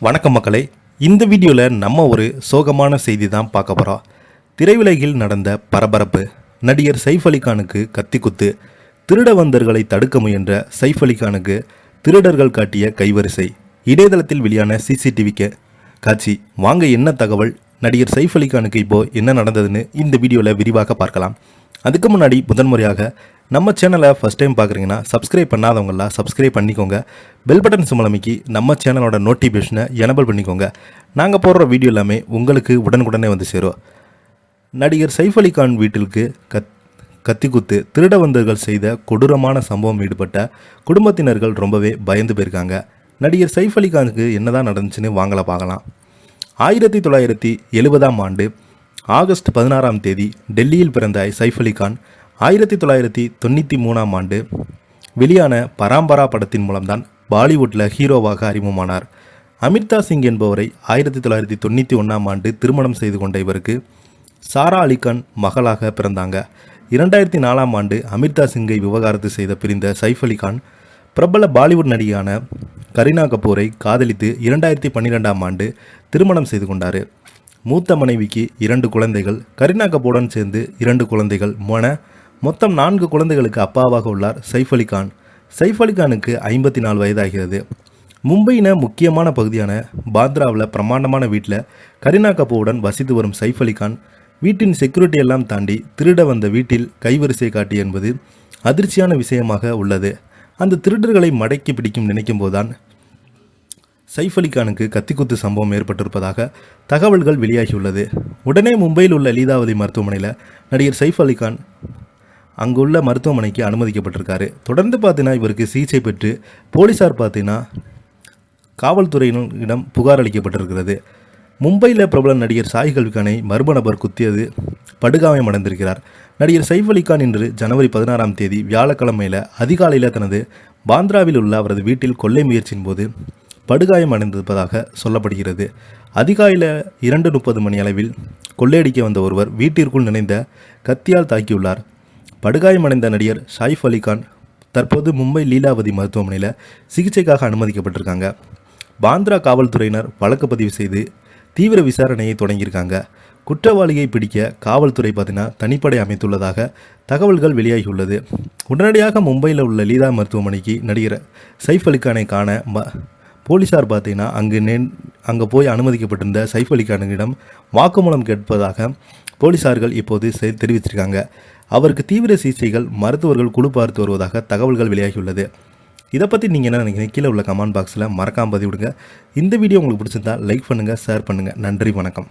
வணக்கம் மக்களே, இந்த வீடியோவில் நம்ம ஒரு சோகமான செய்தி தான் பார்க்க போகிறோம். திரையுலகில் நடந்த பரபரப்பு. நடிகர் சைஃப் அலிகானுக்கு கத்திக்குத்து. திருடவந்தர்களை தடுக்க முயன்ற சைஃப் அலிகானுக்கு திருடர்கள் காட்டிய கைவரிசை. இணையதளத்தில் வெளியான சிசிடிவி காட்சி. வாங்க என்ன தகவல், நடிகர் சைஃப் அலிகானுக்கு இப்போது என்ன நடந்ததுன்னு இந்த வீடியோவில் விரிவாக பார்க்கலாம். அதுக்கு முன்னாடி முதன்முறையாக நம்ம சேனலை ஃபஸ்ட் டைம் பார்க்குறீங்கன்னா சப்ஸ்கிரைப் பண்ணாதவங்களாம் சப்ஸ்கிரைப் பண்ணிக்கோங்க. பெல் பட்டன் சிம்பல் அமைக்கி நம்ம சேனலோட நோட்டிஃபிகேஷனை எனபிள் பண்ணிக்கோங்க. நாங்கள் போடுற வீடியோ எல்லாமே உங்களுக்கு உடனுக்குடனே வந்து சேரும். நடிகர் சைஃப் அலிகான் வீட்டிற்கு கத்திக்குத்து. திருடவந்தர்கள் செய்த கொடூரமான சம்பவம் ஈடுபட்ட குடும்பத்தினர்கள் ரொம்பவே பயந்து போயிருக்காங்க. நடிகர் சைஃப் அலிகானுக்கு என்னதான் நடந்துச்சுன்னு வாங்கல பார்க்கலாம். 1970ஆம் ஆண்டு ஆகஸ்ட் 16ஆம் தேதி டெல்லியில் பிறந்த சைஃப் அலிகான் 1993ஆம் ஆண்டு வெளியான பராம்பரா படத்தின் மூலம்தான் பாலிவுட்டில் ஹீரோவாக அறிமுகமானார். அமிர்தா சிங் என்பவரை 1991ஆம் ஆண்டு திருமணம் செய்து கொண்ட இவருக்கு சாரா அலிகான் மகளாக பிறந்தாங்க. 2004ஆம் ஆண்டு அமிர்தா சிங்கை விவகாரத்து செய்த பிரிந்த சைஃப் அலிகான் பிரபல பாலிவுட் நடிகையான கரீனா கபூரை காதலித்து 2012ஆம் ஆண்டு திருமணம் செய்து கொண்டார். மூத்த மனைவிக்கு 2 குழந்தைகள், கரீனா கபூருடன் சேர்ந்து 2 குழந்தைகள் மொத்தம் 4 குழந்தைகளுக்கு அப்பாவாக உள்ளார் சைஃப் அலிகான். சைஃப் அலிகானுக்கு 54 வயதாகிறது. மும்பையின முக்கியமான பகுதியான பாந்த்ராவில் பிரம்மாண்டமான வீட்டில் கரீனா கபூருடன் வசித்து வரும் சைஃப் அலிகான் வீட்டின் செக்யூரிட்டி எல்லாம் தாண்டி திருட வந்த வீட்டில் கைவரிசை காட்டி என்பது அதிர்ச்சியான விஷயமாக உள்ளது. அந்த திருடர்களை மடக்கி பிடிக்கும் நினைக்கும் போதுதான் சைஃப் அலிகானுக்கு கத்திக்குத்து சம்பவம் ஏற்பட்டிருப்பதாக தகவல்கள் வெளியாகியுள்ளது. உடனே மும்பையில் உள்ள லீலாவதி மருத்துவமனையில் நடிகர் சைஃப் அலிகான் அங்குள்ள மருத்துவமனைக்கு அனுமதிக்கப்பட்டிருக்காரு. தொடர்ந்து பார்த்தீங்கன்னா இவருக்கு சிகிச்சை பெற்று போலீஸார் பார்த்தீங்கன்னா காவல்துறையினரிடம் புகார் அளிக்கப்பட்டிருக்கிறது. மும்பையில் பிரபல நடிகர் சாய் அலிகானை மர்ம நபர் குத்தியது படுகாயம் அடைந்திருக்கிறார். நடிகர் சைஃப் அலிகான் இன்று ஜனவரி 16ஆம் தேதி வியாழக்கிழமையில் அதிகாலையில் தனது பாந்த்ராவில் உள்ள அவரது வீட்டில் கொள்ளை முயற்சியின் போது படுகாயம் அடைந்திருப்பதாக சொல்லப்படுகிறது. அதிகாலையில் 2:30 மணி அளவில் கொள்ளையடிக்க வந்த ஒருவர் வீட்டிற்குள் நினைந்த கத்தியால் தாக்கியுள்ளார். படுகாயமடைந்த நடிகர் சைஃப் அலிகான் தற்போது மும்பை லீலாவதி மருத்துவமனையில் சிகிச்சைக்காக அனுமதிக்கப்பட்டிருக்காங்க. பாந்த்ரா காவல்துறையினர் வழக்கு பதிவு செய்து தீவிர விசாரணையை தொடங்கியிருக்காங்க. குற்றவாளியை பிடிக்க காவல்துறை தனிப்படை அமைத்துள்ளதாக தகவல்கள் வெளியாகியுள்ளது. உடனடியாக மும்பையில் உள்ள லீலா மருத்துவமனைக்கு நடிகர் சைஃப் அலிகானை காண போலீஸார் அங்கே போய் அனுமதிக்கப்பட்டிருந்த சைஃப் அலிகானிடம் வாக்குமூலம் கேட்பதாக போலீஸார்கள் இப்போது தெரிவித்திருக்காங்க. அவருக்கு தீவிர சிகிச்சைகள் மருத்துவர்கள் குழு பார்த்து வருவதாக தகவல்கள் வெளியாகியுள்ளது. இதை பற்றி நீங்கள் என்ன நினைக்கிறீங்க? கீழே உள்ள கமெண்ட் பாக்ஸில் மறக்காமல் பதிவிடுங்க. இந்த வீடியோ உங்களுக்கு பிடிச்சிருந்தா லைக் பண்ணுங்கள், ஷேர் பண்ணுங்கள். நன்றி, வணக்கம்.